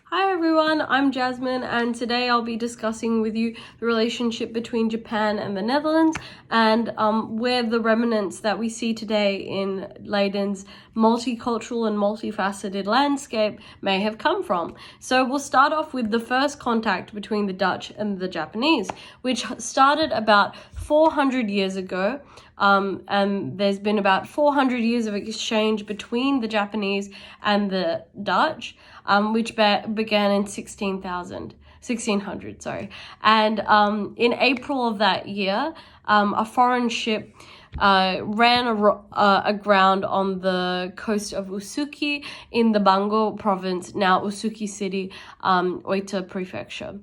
Hi everyone, I'm Jasmine and today I'll be discussing with you the relationship between Japan and the Netherlands and where the remnants that we see today in Leiden's multicultural and multifaceted landscape may have come from. So we'll start off with the first contact between the Dutch and the Japanese, which started about 400 years ago. And there's been about 400 years of exchange between the Japanese and the Dutch, which began in 1600, sorry. And in April of that year, a foreign ship ran aground on the coast of Usuki in the Bango province, now Usuki City, Oita Prefecture.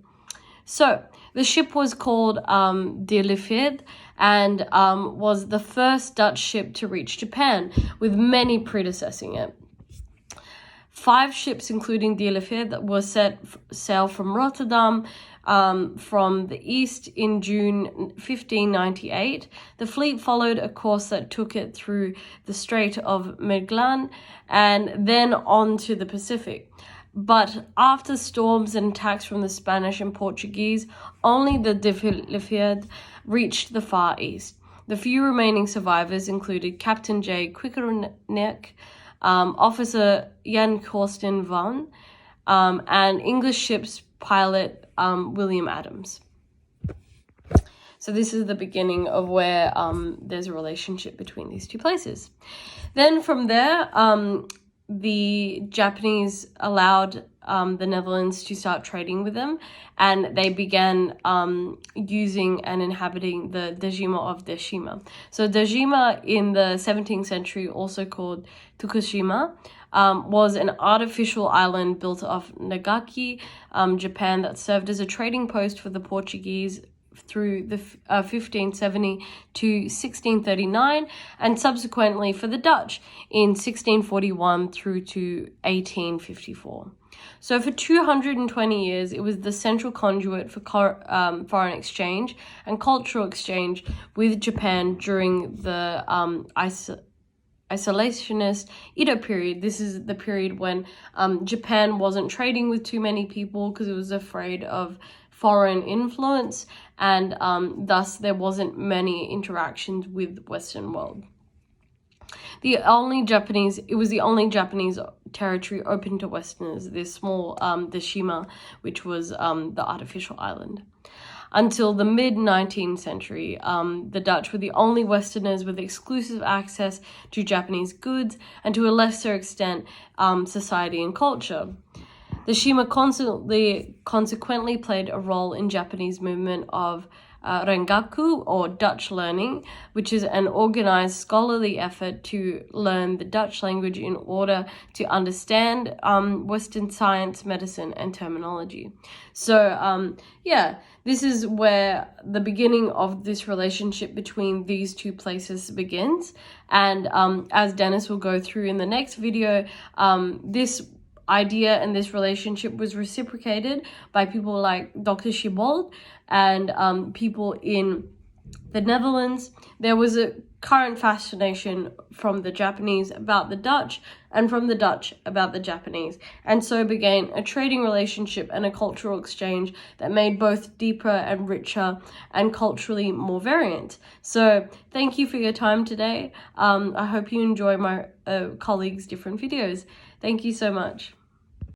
So the ship was called De Liefde and was the first Dutch ship to reach Japan, with many predecessing it. 5 ships, including De Liefde, were set sail from Rotterdam from the east in June 1598. The fleet followed a course that took it through the Strait of Magellan and then on to the Pacific. But after storms and attacks from the Spanish and Portuguese, only the De Liefde reached the Far East. The few remaining survivors included Captain J. Quickerneck, Officer Jan Corsten van, and English ship's pilot William Adams. So this is the beginning of where there's a relationship between these two places. Then from there, the Japanese allowed the Netherlands to start trading with them, and they began using and inhabiting the Dejima of Deshima. So Dejima in the 17th century, also called Tokushima, was an artificial island built off Nagaki, Japan, that served as a trading post for the Portuguese through the 1570 to 1639, and subsequently for the Dutch in 1641 through to 1854. So for 220 years, it was the central conduit for foreign exchange and cultural exchange with Japan during the isolationist Edo period. This is the period when Japan wasn't trading with too many people because it was afraid of foreign influence, and thus there wasn't many interactions with the Western world. It was the only Japanese territory open to Westerners, this small Deshima, which was the artificial island. Until the mid-19th century, the Dutch were the only Westerners with exclusive access to Japanese goods and, to a lesser extent, society and culture. The Shima consequently played a role in Japanese movement of Rengaku, or Dutch learning, which is an organized scholarly effort to learn the Dutch language in order to understand Western science, medicine, and terminology. So, this is where the beginning of this relationship between these two places begins. And as Dennis will go through in the next video, this idea and this relationship was reciprocated by people like Dr. Schibold and people in the Netherlands. There was a current fascination from the Japanese about the Dutch and from the Dutch about the Japanese, and so began a trading relationship and a cultural exchange that made both deeper and richer and culturally more variant. So thank you for your time today. I hope you enjoy my colleagues' different videos. Thank you so much.